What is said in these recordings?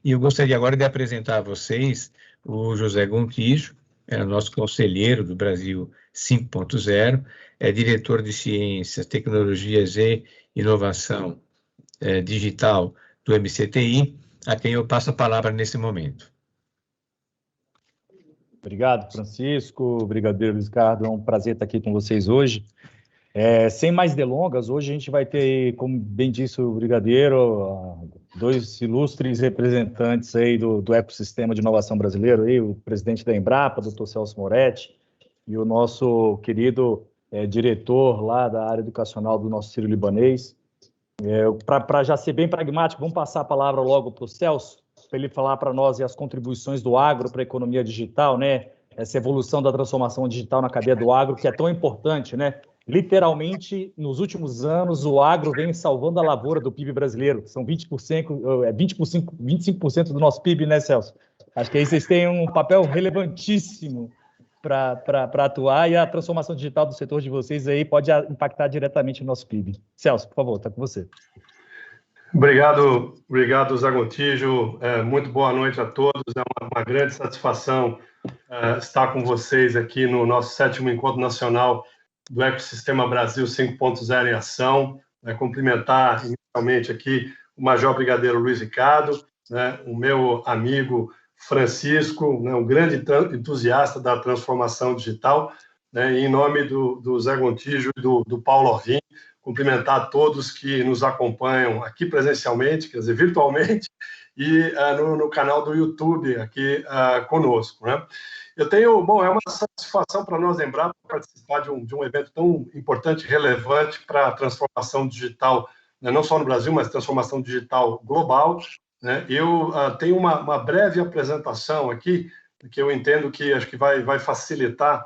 E eu gostaria agora de apresentar a vocês o José Gontijo, é nosso conselheiro do Brasil 5.0, é diretor de Ciências, Tecnologias e Inovação Digital do MCTI, a quem eu passo a palavra nesse momento. Obrigado, Francisco, brigadeiro Ricardo, é um prazer estar aqui com vocês hoje. Sem mais delongas, hoje a gente vai ter, como bem disse o brigadeiro, dois ilustres representantes aí do ecossistema de inovação brasileiro, aí, o presidente da Embrapa, Dr. Celso Moretti, e o nosso querido diretor lá da área educacional do nosso Sírio-Libanês. Para já ser bem pragmático, vamos passar a palavra logo para o Celso, para ele falar para nós as contribuições do agro para a economia digital, né? Essa evolução da transformação digital na cadeia do agro, que é tão importante, né? Literalmente, nos últimos anos, o agro vem salvando a lavoura do PIB brasileiro. São 25% do nosso PIB, né, Celso? Acho que aí vocês têm um papel relevantíssimo para atuar, e a transformação digital do setor de vocês aí pode impactar diretamente no nosso PIB. Celso, por favor, está com você. Obrigado, Zé Gontijo. Muito boa noite a todos. É uma grande satisfação estar com vocês aqui no nosso 7º Encontro Nacional do Ecossistema Brasil 5.0 em Ação. Cumprimentar inicialmente aqui o Major Brigadeiro Luiz Ricardo, o meu amigo Francisco, um grande entusiasta da transformação digital, e em nome do Zé Gontijo e do Paulo Orvin, cumprimentar todos que nos acompanham aqui presencialmente, quer dizer, virtualmente, e no canal do YouTube aqui conosco. Eu tenho, é uma satisfação para nós lembrar, participar de um evento tão importante e relevante para a transformação digital, não só no Brasil, mas transformação digital global. Eu tenho uma breve apresentação aqui, que eu entendo que acho que vai facilitar,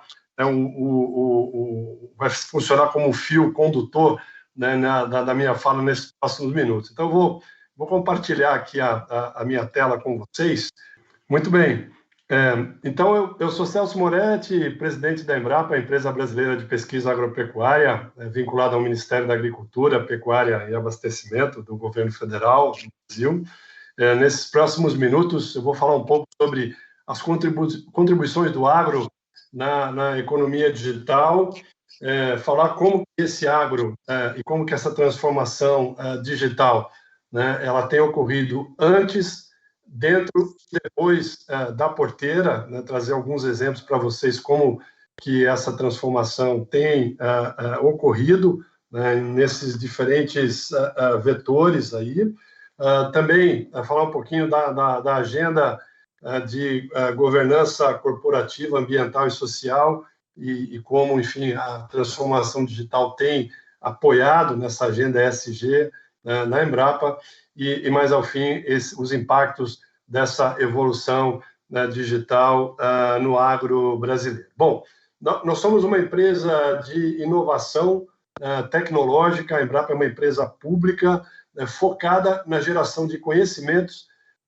vai funcionar como um fio condutor da minha fala nesses próximos minutos. Então, eu vou compartilhar aqui a minha tela com vocês. Muito bem. Então, eu sou Celso Moretti, presidente da Embrapa, a empresa brasileira de pesquisa agropecuária, vinculada ao Ministério da Agricultura, Pecuária e Abastecimento do governo federal do Brasil. Nesses próximos minutos, eu vou falar um pouco sobre as contribuições do agro na economia digital, falar como esse agro e como que essa transformação digital, ela tem ocorrido antes, dentro e depois da porteira, trazer alguns exemplos para vocês como que essa transformação tem ocorrido nesses diferentes vetores aí. Também falar um pouquinho da agenda de governança corporativa, ambiental e social, e como, enfim, a transformação digital tem apoiado nessa agenda ESG na Embrapa, e mais ao fim, os impactos dessa evolução digital no agro brasileiro. Bom, nós somos uma empresa de inovação tecnológica, a Embrapa é uma empresa pública focada na geração de conhecimentos,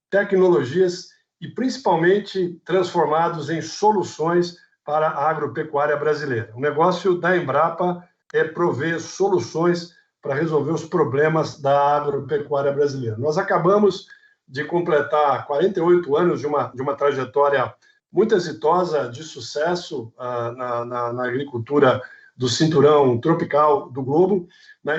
tecnologias e principalmente transformados em soluções para a agropecuária brasileira. O negócio da Embrapa é prover soluções para resolver os problemas da agropecuária brasileira. Nós acabamos de completar 48 anos de uma trajetória muito exitosa, de sucesso na agricultura do cinturão tropical do globo,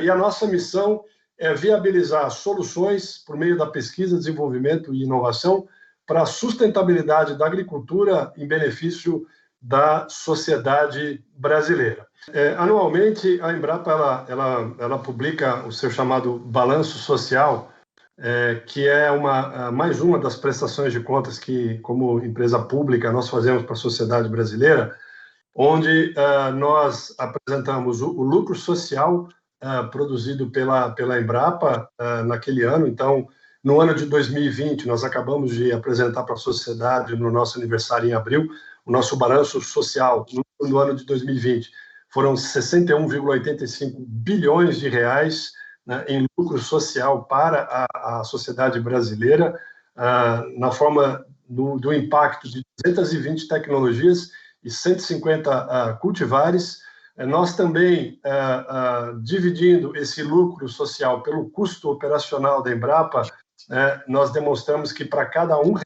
e a nossa missão é viabilizar soluções por meio da pesquisa, desenvolvimento e inovação para a sustentabilidade da agricultura em benefício da sociedade brasileira. Anualmente, a Embrapa ela publica o seu chamado balanço social, que é mais uma das prestações de contas que, como empresa pública, nós fazemos para a sociedade brasileira, onde nós apresentamos o lucro social produzido pela Embrapa naquele ano. Então, no ano de 2020, nós acabamos de apresentar para a sociedade, no nosso aniversário em abril, o nosso balanço social no ano de 2020. Foram 61,85 bilhões de reais em lucro social para a sociedade brasileira, na forma do impacto de 220 tecnologias e 150 cultivares. Nós também, dividindo esse lucro social pelo custo operacional da Embrapa, nós demonstramos que para cada R$1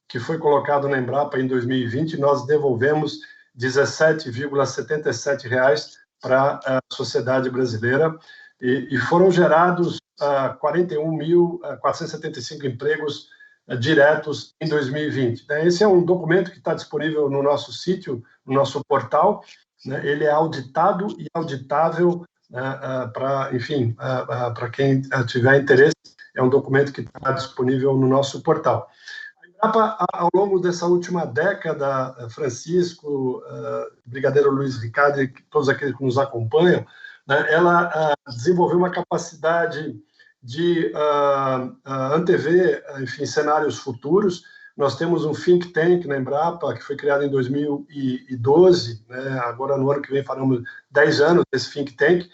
que foi colocado na Embrapa em 2020, nós devolvemos R$17,77 para a sociedade brasileira, e foram gerados 41.475 empregos diretos em 2020. Esse é um documento que está disponível no nosso sítio, no nosso portal. Ele é auditado e auditável para quem tiver interesse. É um documento que está disponível no nosso portal. A Embrapa, ao longo dessa última década, Francisco, Brigadeiro Luiz Ricardo e todos aqueles que nos acompanham, ela desenvolveu uma capacidade de antever, cenários futuros. Nós temos um think tank na Embrapa, que foi criado em 2012, agora no ano que vem faremos 10 anos desse think tank,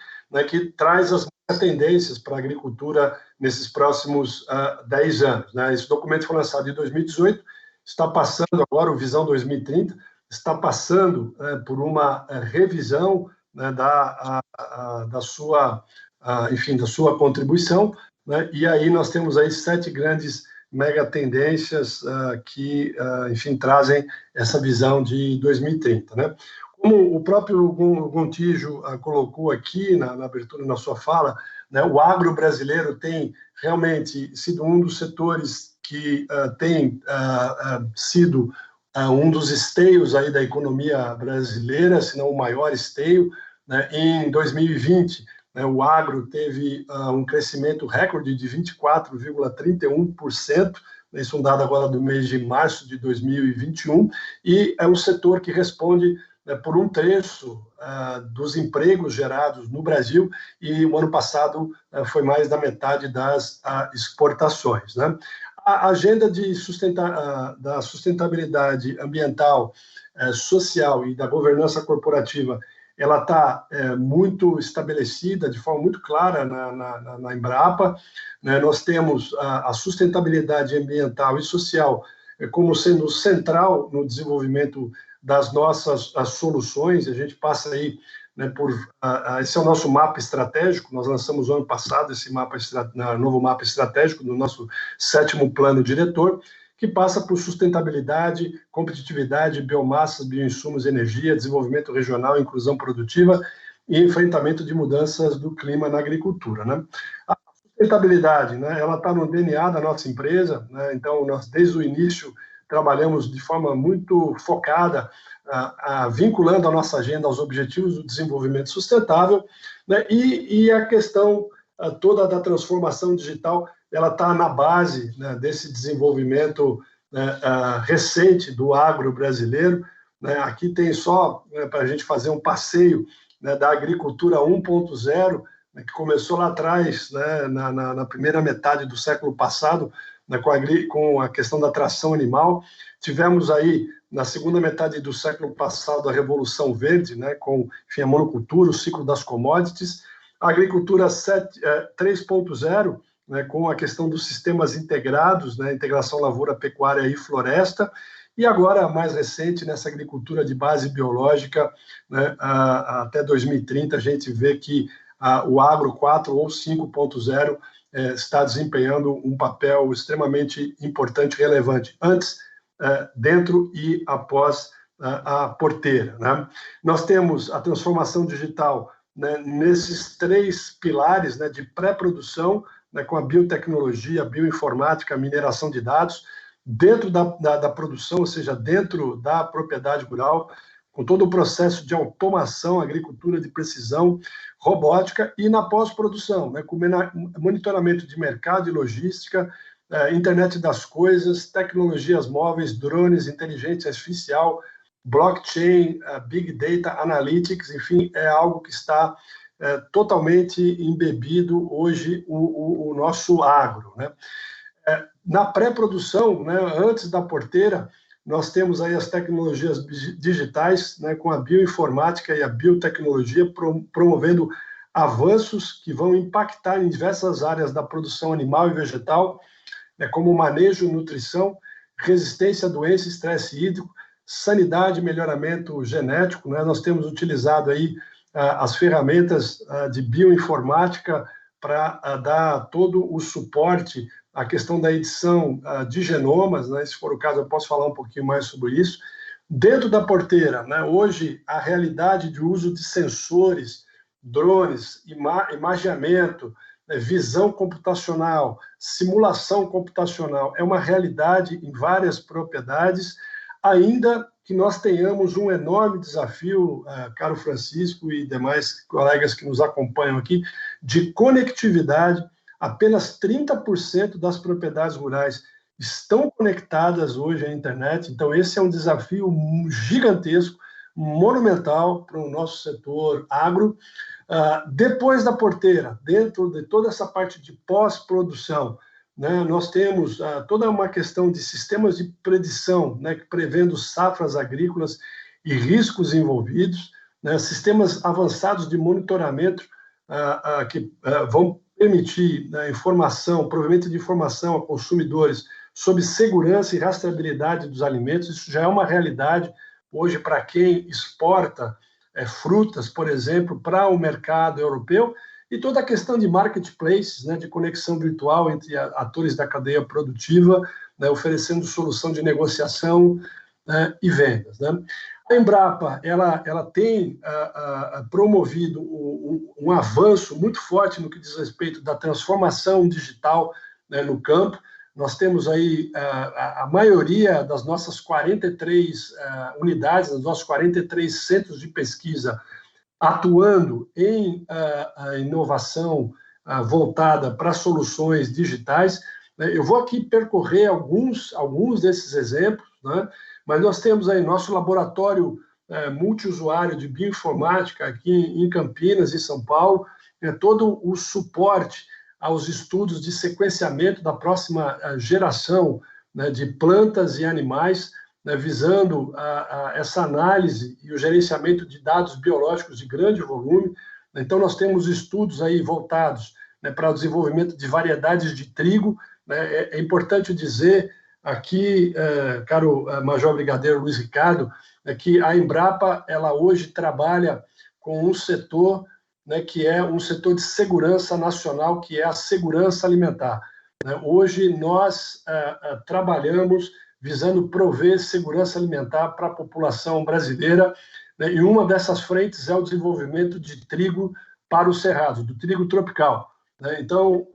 que traz as tendências para a agricultura nesses próximos 10 anos. Esse documento foi lançado em 2018, está passando agora, o Visão 2030, está passando por uma revisão da sua contribuição, e aí nós temos aí 7 grandes mega tendências que, trazem essa visão de 2030. Como o próprio Gontijo colocou aqui na abertura da sua fala, o agro brasileiro tem realmente sido um dos setores que tem sido um dos esteios aí da economia brasileira, se não o maior esteio. Em 2020, o agro teve um crescimento recorde de 24,31%, isso é um dado agora do mês de março de 2021, e é um setor que responde por 1/3 dos empregos gerados no Brasil, e o ano passado foi mais da metade das exportações. A agenda da sustentabilidade ambiental, social e da governança corporativa, ela está muito estabelecida, de forma muito clara na Embrapa. Nós temos a sustentabilidade ambiental e social como sendo central no desenvolvimento das nossas soluções. A gente passa aí esse é o nosso mapa estratégico. Nós lançamos o ano passado esse novo mapa estratégico do nosso 7º plano diretor, que passa por sustentabilidade, competitividade, biomassas, bioinsumos, energia, desenvolvimento regional, inclusão produtiva e enfrentamento de mudanças do clima na agricultura. A sustentabilidade, ela está no DNA da nossa empresa, então nós desde o início trabalhamos de forma muito focada, vinculando a nossa agenda aos objetivos do desenvolvimento sustentável, e a questão toda da transformação digital, ela está na base desse desenvolvimento recente do agro brasileiro. Aqui tem só para a gente fazer um passeio da agricultura 1.0, que começou lá atrás, na primeira metade do século passado, com a questão da tração animal. Tivemos aí, na segunda metade do século passado, a Revolução Verde, com a monocultura, o ciclo das commodities. A agricultura 3.0, com a questão dos sistemas integrados, integração lavoura, pecuária e floresta. E agora, mais recente, nessa agricultura de base biológica, até 2030, a gente vê que o agro 4 ou 5.0 está desempenhando um papel extremamente importante e relevante, antes, dentro e após a porteira. Nós temos a transformação digital nesses 3 pilares de pré-produção, com a biotecnologia, a bioinformática, a mineração de dados, dentro da produção, ou seja, dentro da propriedade rural, com todo o processo de automação, agricultura de precisão, robótica, e na pós-produção, com monitoramento de mercado e logística, internet das coisas, tecnologias móveis, drones, inteligência artificial, blockchain, big data, analytics, enfim, é algo que está totalmente embebido hoje o nosso agro. Na pré-produção, antes da porteira, nós temos aí as tecnologias digitais, com a bioinformática e a biotecnologia promovendo avanços que vão impactar em diversas áreas da produção animal e vegetal, como manejo, nutrição, resistência a doença, estresse hídrico, sanidade e melhoramento genético, né? Nós temos utilizado aí as ferramentas de bioinformática para dar todo o suporte à questão da edição de genomas, né? Se for o caso, eu posso falar um pouquinho mais sobre isso. Dentro da porteira, né? Hoje, a realidade de uso de sensores, drones, imageamento, visão computacional, simulação computacional, é uma realidade em várias propriedades, ainda que nós tenhamos um enorme desafio, caro Francisco e demais colegas que nos acompanham aqui, de conectividade. Apenas 30% das propriedades rurais estão conectadas hoje à internet, então esse é um desafio gigantesco, monumental para o nosso setor agro. Depois da porteira, dentro de toda essa parte de pós-produção, né, nós temos toda uma questão de sistemas de predição, né, prevendo safras agrícolas e riscos envolvidos, né, sistemas avançados de monitoramento que vão permitir, né, provimento de informação a consumidores sobre segurança e rastreabilidade dos alimentos. Isso já é uma realidade hoje para quem exporta frutas, por exemplo, para o mercado europeu, e toda a questão de marketplaces, né, de conexão virtual entre atores da cadeia produtiva, né, oferecendo solução de negociação e vendas, né. A Embrapa ela tem promovido um avanço muito forte no que diz respeito da transformação digital, né, no campo. Nós temos aí a maioria das nossas 43 unidades, dos nossos 43 centros de pesquisa atuando em inovação voltada para soluções digitais. Eu vou aqui percorrer alguns desses exemplos, né? Mas nós temos aí nosso laboratório multiusuário de bioinformática aqui em Campinas, em São Paulo, todo o suporte aos estudos de sequenciamento da próxima geração, né, de plantas e animais, né, visando essa análise e o gerenciamento de dados biológicos de grande volume. Então, nós temos estudos aí voltados, né, para o desenvolvimento de variedades de trigo, né. É importante dizer aqui, caro Major Brigadeiro Luiz Ricardo, que a Embrapa ela hoje trabalha com um setor, né, que é um setor de segurança nacional, que é a segurança alimentar. Hoje nós trabalhamos visando prover segurança alimentar para a população brasileira, né, e uma dessas frentes é o desenvolvimento de trigo para o cerrado, do trigo tropical, né. Então,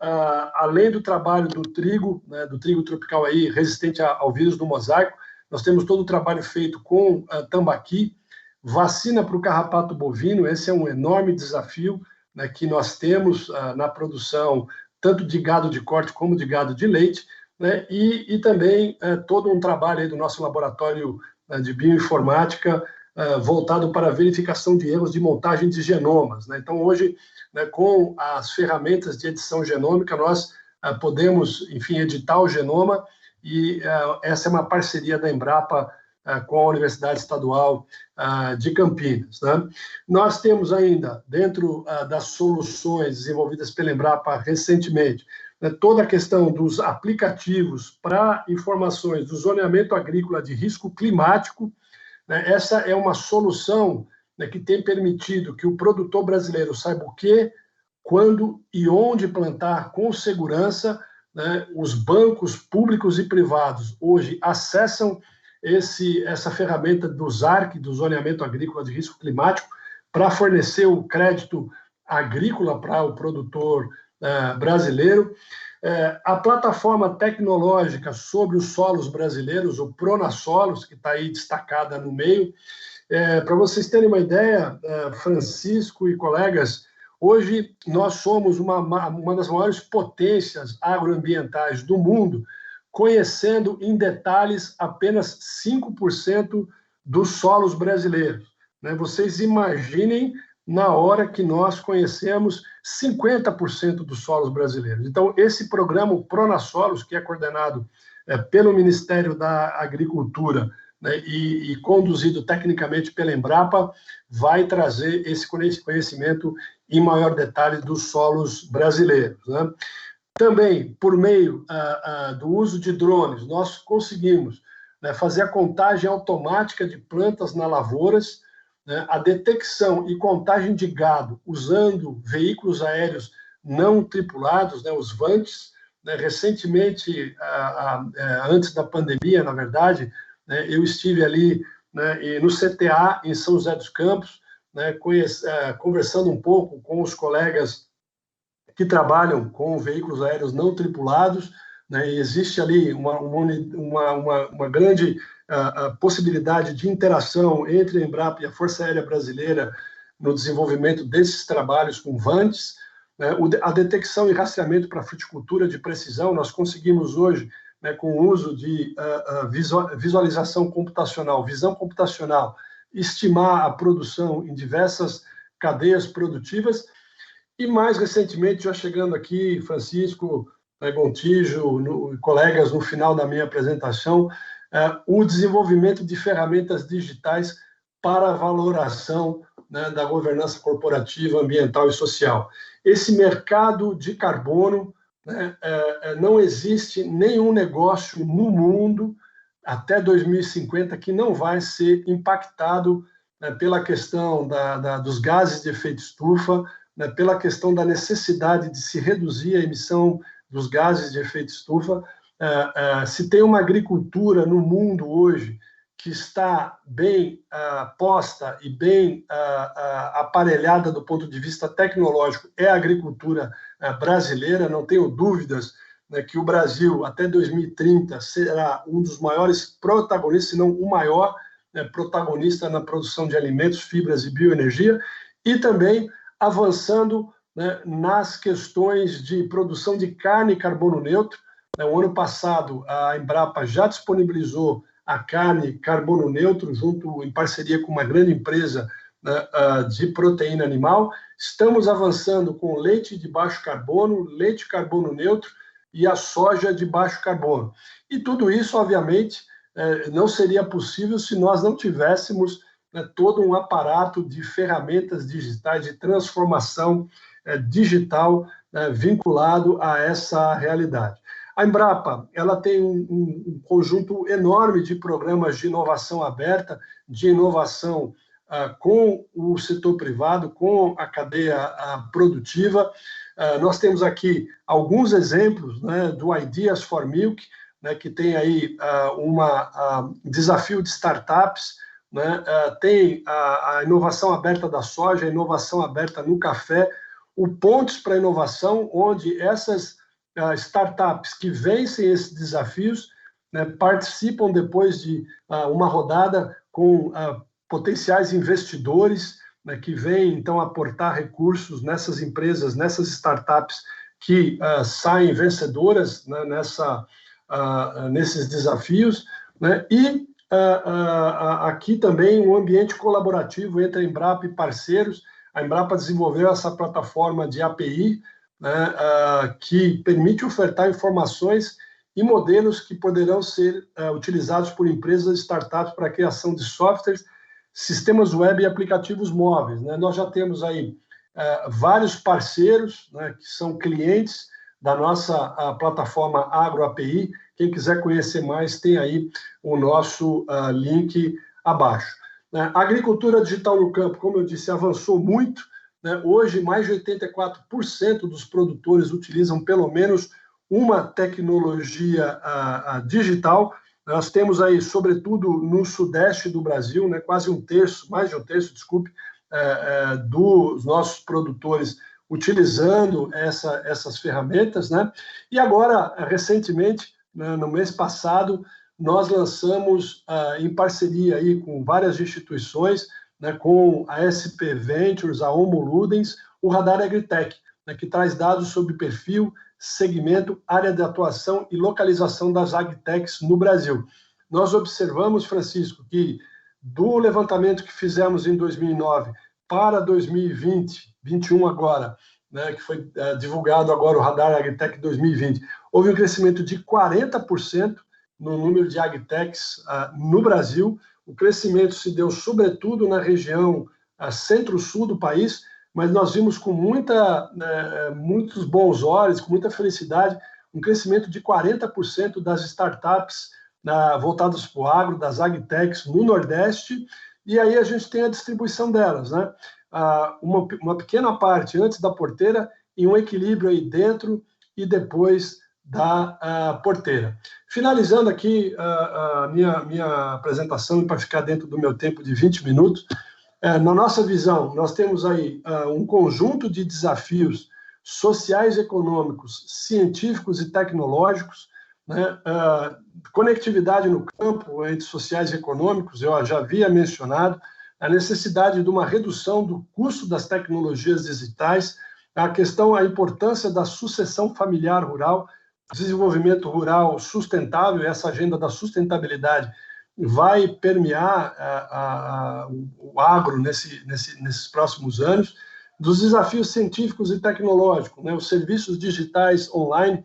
além do trabalho do trigo, né, do trigo tropical aí, resistente ao vírus do mosaico, nós temos todo o trabalho feito com tambaqui, vacina para o carrapato bovino. Esse é um enorme desafio, né, que nós temos na produção tanto de gado de corte como de gado de leite, né, e também todo um trabalho aí do nosso laboratório de bioinformática voltado para a verificação de erros de montagem de genomas, né. Então, hoje, né, com as ferramentas de edição genômica, nós podemos, enfim, editar o genoma, e essa é uma parceria da Embrapa com a Universidade Estadual de Campinas, né? Nós temos ainda, dentro das soluções desenvolvidas pela Embrapa recentemente, né, toda a questão dos aplicativos para informações do zoneamento agrícola de risco climático, né. Essa é uma solução, né, que tem permitido que o produtor brasileiro saiba o que, quando e onde plantar com segurança, né. Os bancos públicos e privados hoje acessam essa ferramenta do ZARC, do Zoneamento Agrícola de Risco Climático, para fornecer o crédito agrícola para o produtor brasileiro. A plataforma tecnológica sobre os solos brasileiros, o Pronasolos, que está aí destacada no meio. Para vocês terem uma ideia, Francisco e colegas, hoje nós somos uma das maiores potências agroambientais do mundo, conhecendo em detalhes apenas 5% dos solos brasileiros, né? Vocês imaginem na hora que nós conhecemos 50% dos solos brasileiros. Então, esse programa, o Pronasolos, que é coordenado pelo Ministério da Agricultura, né, e conduzido tecnicamente pela Embrapa, vai trazer esse conhecimento em maior detalhe dos solos brasileiros, né? Também, por meio do uso de drones, nós conseguimos né, fazer a contagem automática de plantas nas lavouras, né, a detecção e contagem de gado usando veículos aéreos não tripulados, né, os VANTs. Né, recentemente, antes da pandemia, na verdade, né, eu estive ali, né, no CTA, em São José dos Campos, né, conversando um pouco com os colegas que trabalham com veículos aéreos não tripulados, né, e existe ali uma grande possibilidade de interação entre a Embrapa e a Força Aérea Brasileira no desenvolvimento desses trabalhos com VANTs, né, a detecção e rastreamento para fruticultura de precisão. Nós conseguimos hoje, né, com o uso de visualização computacional, visão computacional, estimar a produção em diversas cadeias produtivas. E mais recentemente, já chegando aqui, Francisco, Gontijo, colegas, no final da minha apresentação, o desenvolvimento de ferramentas digitais para a valoração, né, da governança corporativa, ambiental e social. Esse mercado de carbono, né, não existe nenhum negócio no mundo até 2050 que não vai ser impactado, né, pela questão dos gases de efeito estufa, né, pela questão da necessidade de se reduzir a emissão dos gases de efeito estufa. Se tem uma agricultura no mundo hoje que está bem posta e bem aparelhada do ponto de vista tecnológico, é a agricultura brasileira. Não tenho dúvidas, né, que o Brasil, até 2030, será um dos maiores protagonistas, se não o maior, né, protagonista na produção de alimentos, fibras e bioenergia, e também avançando, né, nas questões de produção de carne e carbono neutro. O ano passado, a Embrapa já disponibilizou a carne carbono neutro, em parceria com uma grande empresa, né, de proteína animal. Estamos avançando com leite de baixo carbono, leite carbono neutro e a soja de baixo carbono. E tudo isso, obviamente, não seria possível se nós não tivéssemos, né, todo um aparato de ferramentas digitais, de transformação digital, vinculado a essa realidade. A Embrapa, ela tem um conjunto enorme de programas de inovação aberta, de inovação com o setor privado, com a cadeia produtiva. Nós temos aqui alguns exemplos, né, do Ideas for Milk, né, que tem aí desafio de startups, né, tem a inovação aberta da soja, a inovação aberta no café, o Pontes para a Inovação, onde essas startups que vencem esses desafios, né, participam depois de uma rodada com potenciais investidores, né, que vêm, então, aportar recursos nessas empresas, nessas startups que saem vencedoras, né, nesses desafios, né, e aqui também um ambiente colaborativo entre a Embrapa e parceiros. A Embrapa desenvolveu essa plataforma de API, né, que permite ofertar informações e modelos que poderão ser utilizados por empresas e startups para a criação de softwares, sistemas web e aplicativos móveis. Né? Nós já temos aí vários parceiros, né, que são clientes da nossa plataforma AgroAPI. Quem quiser conhecer mais, tem aí o nosso link abaixo. A agricultura digital no campo, como eu disse, avançou muito, né? Hoje, mais de 84% dos produtores utilizam pelo menos uma tecnologia digital. Nós temos aí, sobretudo no sudeste do Brasil, né, quase um terço, mais de um terço, desculpe, dos nossos produtores utilizando essas ferramentas, né? E agora, recentemente, né, no mês passado, nós lançamos, em parceria aí com várias instituições, né, com a SP Ventures, a Homo Ludens, o Radar Agritech, né, que traz dados sobre perfil, segmento, área de atuação e localização das agtechs no Brasil. Nós observamos, Francisco, que do levantamento que fizemos em 2009 para 2020, 21 agora, né, que foi divulgado agora o Radar Agritech 2020, houve um crescimento de 40% no número de agtechs no Brasil. O crescimento se deu sobretudo na região centro-sul do país, mas nós vimos com muitos bons olhos, com muita felicidade, um crescimento de 40% das startups voltadas para o agro, das agtechs no Nordeste, e aí a gente tem a distribuição delas, né? Uma pequena parte antes da porteira e um equilíbrio aí dentro e depois da porteira. Finalizando aqui a minha apresentação, para ficar dentro do meu tempo de 20 minutos, na nossa visão, nós temos aí um conjunto de desafios sociais, econômicos, científicos e tecnológicos, né? Conectividade no campo entre sociais e econômicos, eu já havia mencionado, a necessidade de uma redução do custo das tecnologias digitais, a importância da sucessão familiar rural, desenvolvimento rural sustentável, essa agenda da sustentabilidade vai permear o agro nesses próximos anos, dos desafios científicos e tecnológicos, né? Os serviços digitais online,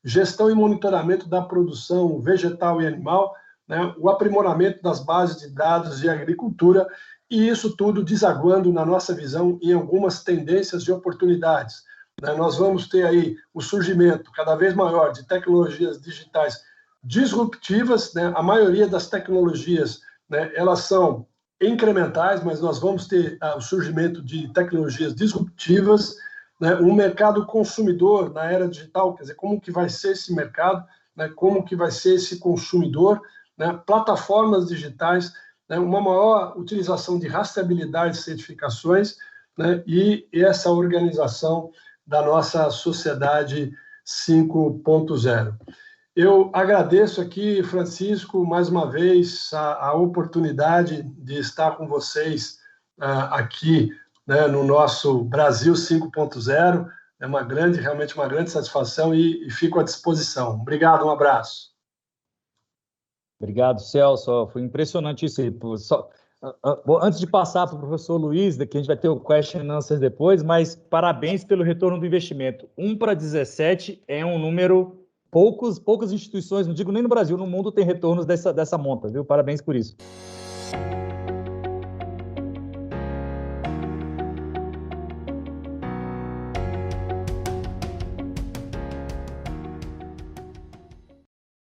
gestão e monitoramento da produção vegetal e animal, né? O aprimoramento das bases de dados de agricultura, e isso tudo desaguando, na nossa visão, em algumas tendências e oportunidades. Nós vamos ter aí o surgimento cada vez maior de tecnologias digitais disruptivas, né? A maioria das tecnologias, né, elas são incrementais, mas nós vamos ter o surgimento de tecnologias disruptivas, né? Um mercado consumidor na era digital, quer dizer, como que vai ser esse mercado, né? Como que vai ser esse consumidor, né? Plataformas digitais, né? Uma maior utilização de rastreabilidade e certificações, né? E essa organização da nossa sociedade 5.0. Eu agradeço aqui, Francisco, mais uma vez, a oportunidade de estar com vocês aqui, né, no nosso Brasil 5.0. É realmente uma grande satisfação e fico à disposição. Obrigado, um abraço. Obrigado, Celso. Foi impressionante isso aí. Antes de passar para o professor Luiz, que a gente vai ter o question and answer depois, mas parabéns pelo retorno do investimento. 1 para 17 é um número... Poucas instituições, não digo nem no Brasil, no mundo tem retornos dessa monta, viu? Parabéns por isso.